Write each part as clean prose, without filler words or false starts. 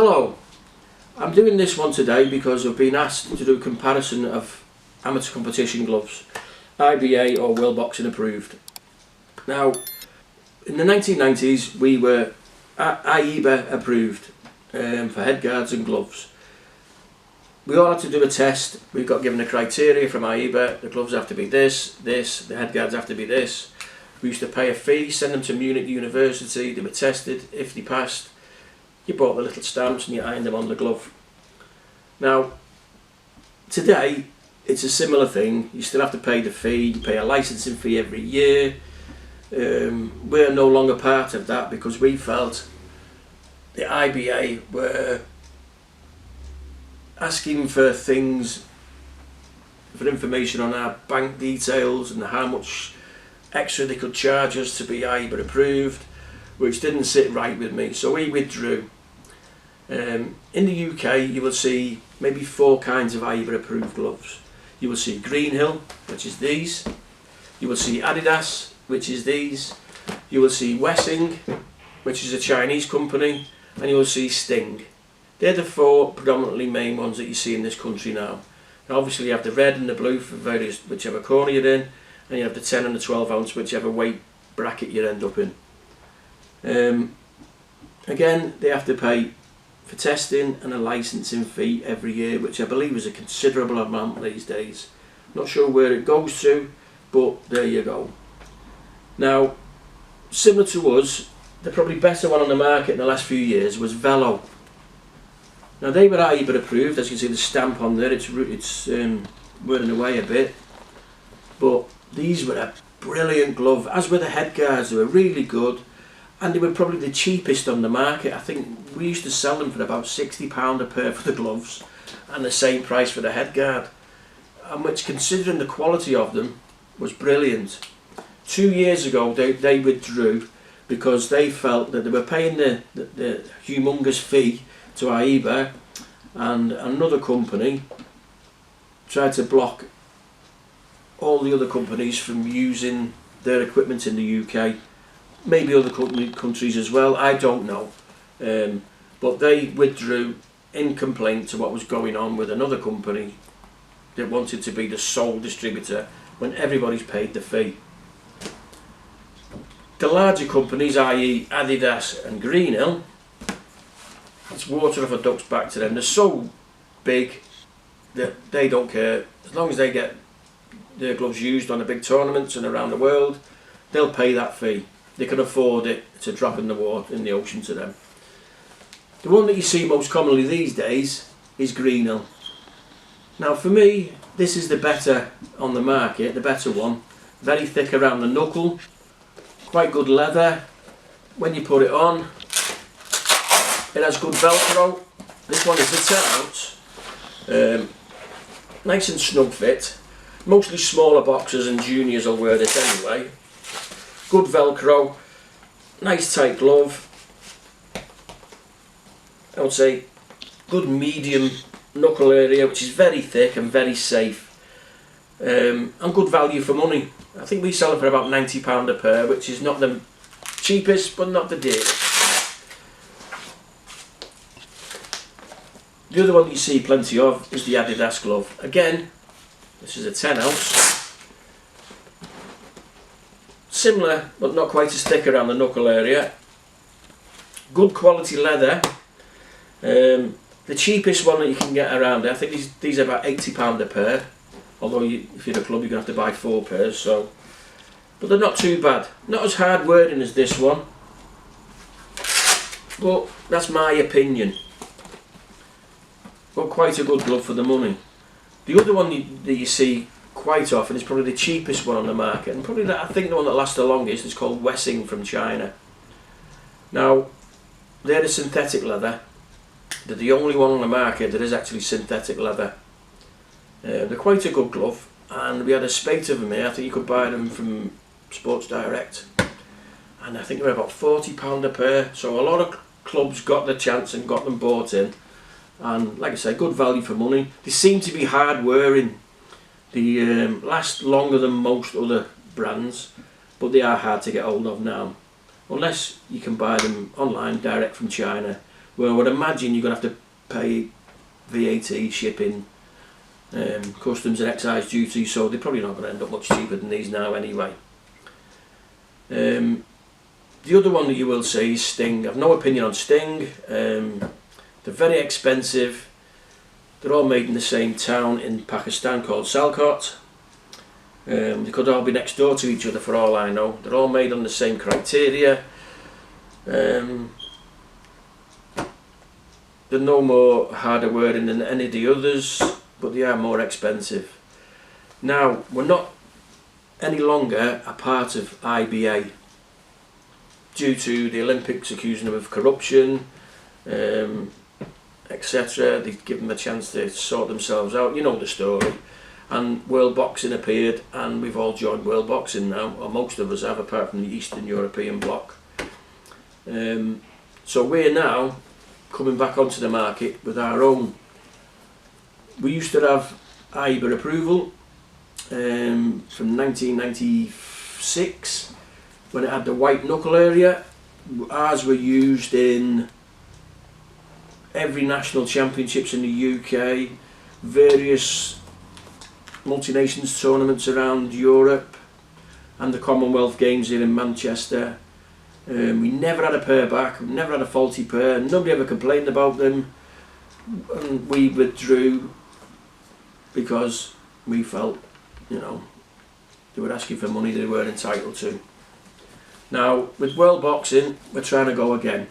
Hello, I'm doing this one today because I've been asked to do a comparison of amateur competition gloves, AIBA or World Boxing approved. Now, in the 1990s we were AIBA approved for headguards and gloves. We all had to do a test. We got given a criteria from AIBA. The gloves have to be this, the headguards have to be this. We used to pay a fee, send them to Munich University, they were tested. If they passed, you bought the little stamps and you ironed them on the glove. Now, today it's a similar thing. You still have to pay the fee, you pay a licensing fee every year. We're no longer part of that because we felt the AIBA were asking for things, for information on our bank details and how much extra they could charge us to be AIBA approved, which didn't sit right with me, so we withdrew. In the UK you will see maybe 4 kinds of AIBA approved gloves. You will see Greenhill, which is these. You will see Adidas, which is these. You will see Wessing, which is a Chinese company, and you will see Sting. They're the 4 predominantly main ones that you see in this country now. And obviously you have the red and the blue for whichever corner you're in, and you have the 10 and the 12 ounce whichever weight bracket you end up in. Again, they have to pay for testing and a licensing fee every year, which I believe is a considerable amount these days. Not sure where it goes to, but there you go. Now, similar to us, the probably better one on the market in the last few years was Velo. Now they were AIBA approved, as you can see the stamp on there, it's wearing away a bit, but these were a brilliant glove, as were the headguards. They were really good, and they were probably the cheapest on the market. I think we used to sell them for about £60 a pair for the gloves and the same price for the headguard, and which, considering the quality of them, was brilliant. 2 years ago they withdrew because they felt that they were paying the humongous fee to AIBA, and another company tried to block all the other companies from using their equipment in the UK. Maybe other countries as well, I don't know. But they withdrew in complaint to what was going on with another company that wanted to be the sole distributor when everybody's paid the fee. The larger companies, i.e. Adidas and Greenhill, it's water off a duck's back to them. They're so big that they don't care. As long as they get their gloves used on the big tournaments and around the world, they'll pay that fee. They can afford it. It's a drop in the water, in the ocean to them. The one that you see most commonly these days is Greenhill. Now for me, this is the better on the market, the better one. Very thick around the knuckle, quite good leather. When you put it on, it has good Velcro. This one is the 10 ounce. Nice and snug fit. Mostly smaller boxers and juniors will wear this anyway. Good Velcro, nice tight glove. I would say good medium knuckle area, which is very thick and very safe. And good value for money. I think we sell it for about £90 a pair, which is not the cheapest but not the dearest. The other one that you see plenty of is the Adidas glove. Again, this is a 10 ounce. Similar, but not quite as thick around the knuckle area. Good quality leather. The cheapest one that you can get around, I think these are about £80 a pair. Although if you're at a club, you're going to have to buy 4 pairs. So, but they're not too bad. Not as hard wearing as this one. But that's my opinion. But quite a good glove for the money. The other one that you see quite often is probably the cheapest one on the market, and probably I think the one that lasts the longest is called Wessing from China. Now they're a synthetic leather. They're the only one on the market that is actually synthetic leather. They're quite a good glove, and we had a spate of them here. I think you could buy them from Sports Direct, and I think they're about £40 a pair. So a lot of clubs got the chance and got them bought in, and like I say, good value for money. They seem to be hard wearing. They last longer than most other brands, but they are hard to get hold of now, unless you can buy them online direct from China, Well, I would imagine you're going to have to pay VAT, shipping, customs and excise duty, so they're probably not going to end up much cheaper than these now anyway. The other one that you will see is Sting. I've no opinion on Sting. They're very expensive. They're all made in the same town in Pakistan called Salcott. They could all be next door to each other for all I know. They're all made on the same criteria. They're no more harder wearing than any of the others, but they are more expensive. Now, we're not any longer a part of AIBA due to the Olympics accusing them of corruption, etc. They give them a chance to sort themselves out. You know the story. And World Boxing appeared, and we've all joined World Boxing now, or most of us have, apart from the Eastern European bloc. So we're now coming back onto the market with our own. We used to have AIBA approval from 1996 when it had the white knuckle area. Ours were used in every national championships in the UK, various multi-nations tournaments around Europe, and the Commonwealth Games here in Manchester. We never had a pair back, never had a faulty pair, nobody ever complained about them, and we withdrew because we felt, you know, they were asking for money they weren't entitled to. Now with World Boxing we're trying to go again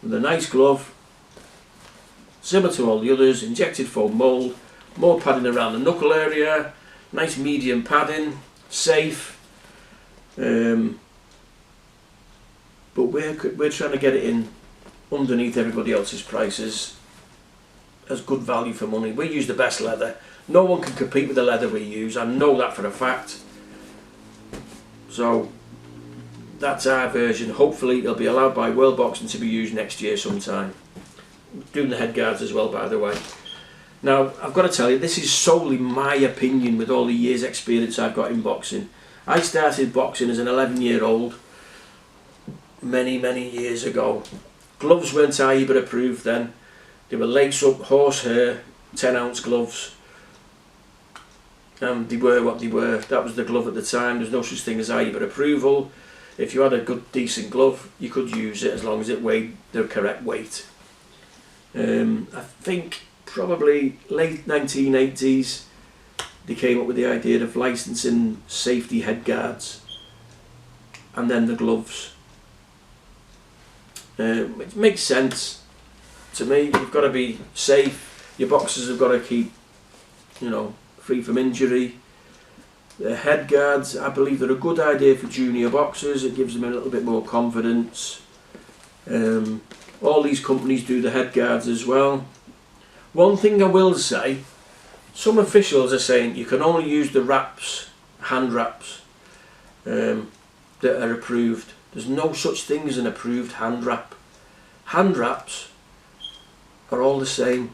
with a nice glove, similar to all the others, injected foam mould, more padding around the knuckle area, nice medium padding, safe, but we're trying to get it in underneath everybody else's prices as good value for money. We use the best leather. No one can compete with the leather we use. I know that for a fact. So that's our version. Hopefully it'll be allowed by World Boxing to be used next year sometime. Doing the head guards as well, by the way. Now I've got to tell you, this is solely my opinion with all the years experience I've got in boxing. I started boxing as an 11-year-old many years ago. Gloves weren't AIBA approved then. They were lace up horsehair 10-ounce gloves, and they were what they were. That was the glove at the time. There's no such thing as AIBA approval. If you had a good decent glove you could use it as long as it weighed the correct weight. I think probably late 1980s they came up with the idea of licensing safety head guards and then the gloves. It makes sense to me. You've got to be safe. Your boxers have got to keep, you know, free from injury. The head guards, I believe they're a good idea for junior boxers. It gives them a little bit more confidence. All these companies do the head guards as well. One thing I will say, some officials are saying you can only use the wraps, hand wraps, that are approved. There's no such thing as an approved hand wrap. Hand wraps are all the same.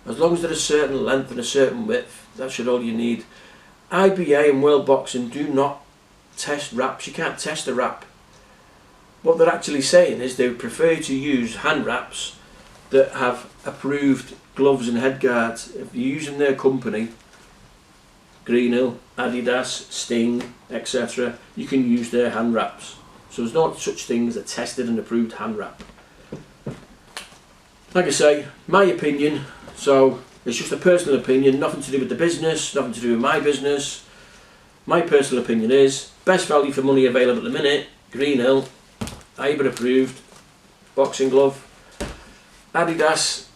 As long as they're a certain length and a certain width, that's all you need. AIBA and World Boxing do not test wraps. You can't test a wrap. What they're actually saying is they prefer to use hand wraps that have approved gloves and head guards. If you're using their company, Greenhill, Adidas, Sting, etc., you can use their hand wraps. So there's no such thing as a tested and approved hand wrap. Like I say, my opinion, so it's just a personal opinion, nothing to do with the business, nothing to do with my business. My personal opinion is, best value for money available at the minute, Greenhill, AIBA approved, boxing glove. Adidas,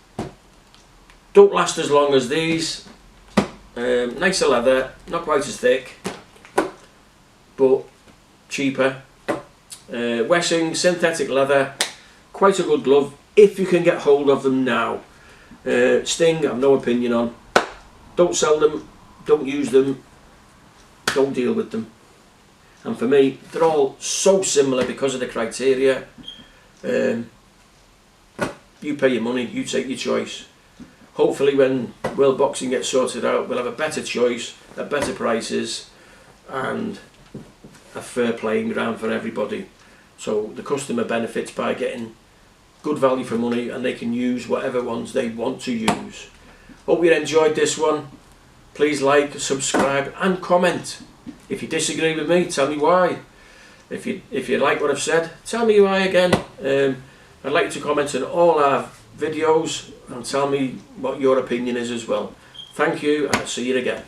don't last as long as these. Nicer leather, not quite as thick, but cheaper. Wessing, synthetic leather, quite a good glove if you can get hold of them now. Sting, I've no opinion on. Don't sell them, don't use them, don't deal with them. And for me, they're all so similar because of the criteria. You pay your money, you take your choice. Hopefully when World Boxing gets sorted out, we'll have a better choice, at better prices, and a fair playing ground for everybody. So the customer benefits by getting good value for money, and they can use whatever ones they want to use. Hope you enjoyed this one. Please like, subscribe and comment. If you disagree with me, tell me why. If you like what I've said, tell me why again. I'd like you to comment on all our videos and tell me what your opinion is as well. Thank you, and I'll see you again.